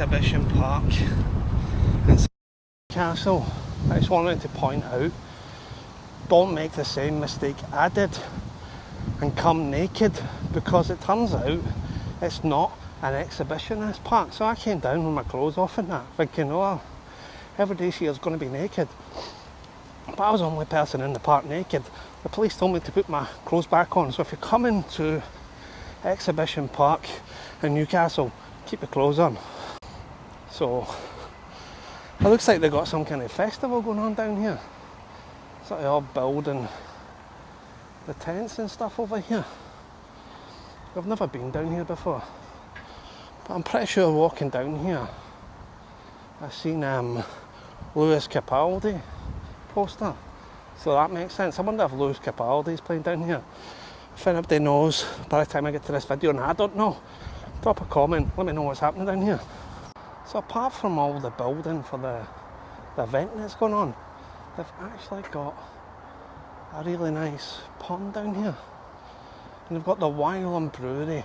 exhibition park in Newcastle. I just wanted to point out, don't make the same mistake I did and come naked, because it turns out it's not an exhibitionist park. So I came down with my clothes off and that, thinking, oh, everybody here is going to be naked. But I was the only person in the park naked. The police told me to put my clothes back on. So if you're coming to Exhibition Park in Newcastle, keep your clothes on. So it looks like they've got some kind of festival going on down here. Sort of all building the tents and stuff over here. I've never been down here before, but I'm pretty sure walking down here I've seen Lewis Capaldi poster, so that makes sense. I wonder if Lewis Capaldi's playing down here. If anybody knows by the time I get to this video and I don't know, drop a comment, let me know what's happening down here. So apart from all the building for the event that's going on, they've actually got a really nice pond down here. And they've got the Wylam Brewery.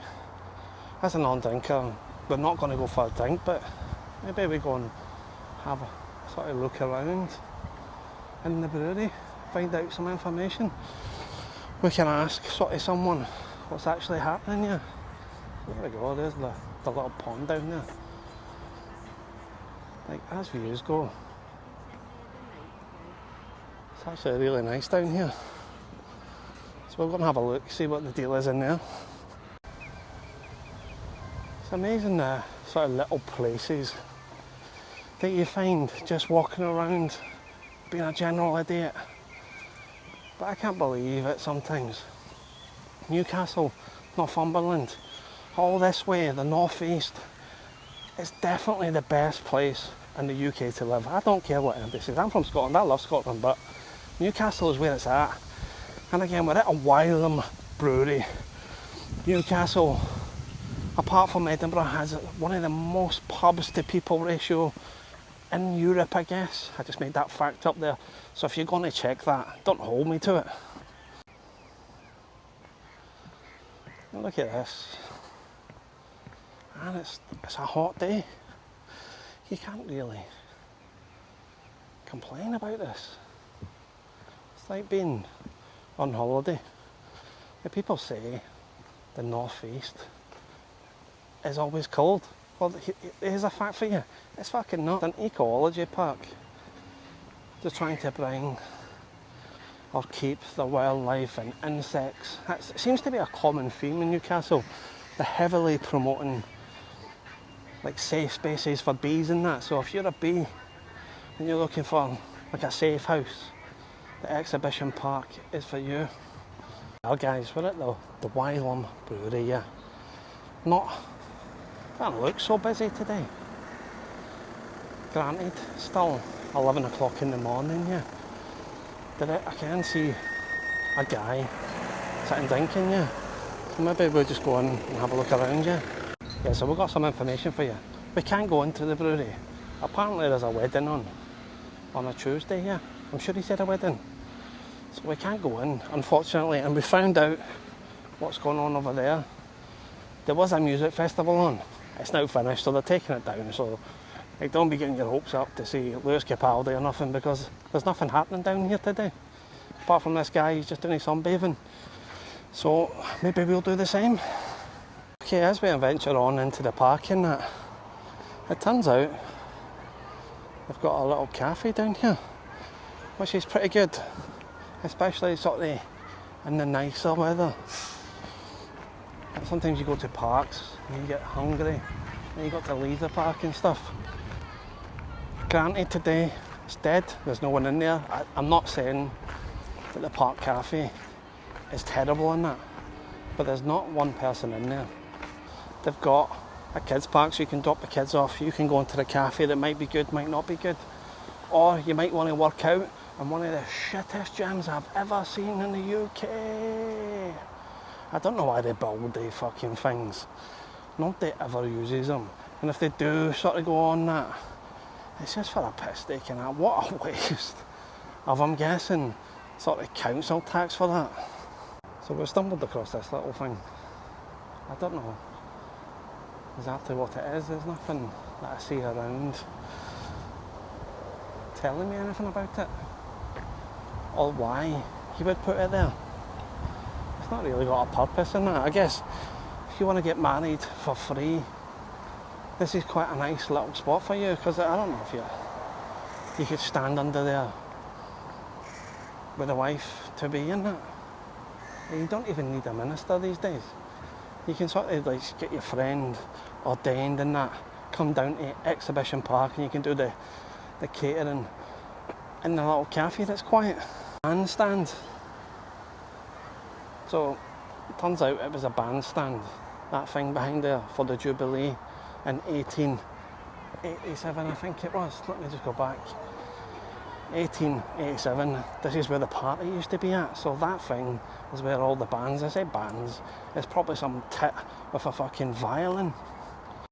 As a non-drinker, we're not going to go for a drink, but maybe we go and have a sort of look around in the brewery, find out some information. We can ask sort of someone what's actually happening here. There we go, there's the little pond down there. Like, as views go, it's actually really nice down here. So we're going to have a look, see what the deal is in there. It's amazing the sort of little places that you find just walking around being a general idiot. But I can't believe it sometimes. Newcastle, Northumberland, all this way, the northeast, it's definitely the best place in the UK to live. I don't care what anybody says. I'm from Scotland, I love Scotland, but Newcastle is where it's at. And again, we're at a Wylam Brewery. Newcastle, apart from Edinburgh, has one of the most pubs to people ratio in Europe, I guess. I just made that fact up there. So if you're going to check that, don't hold me to it. Look at this. And it's a hot day. You can't really complain about this. It's like being on holiday. The people say the northeast is always cold. Well, here's a fact for you. It's fucking not. It's an ecology park. Just trying to bring or keep the wildlife and insects. It seems to be a common theme in Newcastle. They're heavily promoting like safe spaces for bees and that. So if you're a bee and you're looking for like a safe house, the Exhibition Park is for you. Well guys, we're at the Wylam Brewery, yeah. Doesn't look so busy today. Granted, still 11 o'clock in the morning, yeah. I can see a guy sitting drinking, yeah. So maybe we'll just go in and have a look around, yeah. Yeah, so we've got some information for you. We can't go into the brewery. Apparently there's a wedding on a Tuesday, yeah. I'm sure he said a wedding. So we can't go in, unfortunately, and we found out what's going on over there. There was a music festival on. It's now finished, so they're taking it down. So like, don't be getting your hopes up to see Lewis Capaldi or nothing, because there's nothing happening down here today. Apart from this guy, he's just doing his sunbathing. So maybe we'll do the same. Okay, as we venture on into the park and that, it turns out they've got a little cafe down here, which is pretty good, especially sort of in the nicer weather. Sometimes you go to parks and you get hungry and you got to leave the park and stuff. Granted, today it's dead, there's no one in there. I'm not saying that the park cafe is terrible in that, but there's not one person in there. They've got a kids park so you can drop the kids off. You can go into the cafe that might be good, might not be good. Or you might want to work out in one of the shittest gyms I've ever seen in the UK. I don't know why they build these fucking things. Nobody ever uses them. And if they do sort of go on that, it's just for a piss take and that. What a waste of, I'm guessing, sort of council tax for that. So we stumbled across this little thing. I don't know exactly what it is. There's nothing that I see around telling me anything about it, or why he would put it there. It's not really got a purpose in that. I guess if you want to get married for free, this is quite a nice little spot for you, because I don't know if you could stand under there with a wife to be in it. You don't even need a minister these days. You can sort of like get your friend ordained in that, come down to Exhibition Park, and you can do the catering in the little cafe that's quiet. Bandstand. So it turns out it was a bandstand, that thing behind there, for the Jubilee in 1887, I think it was. Let me just go back. 1887, this is where the party used to be at, so that thing is where all the bands, I say bands, it's probably some tit with a fucking violin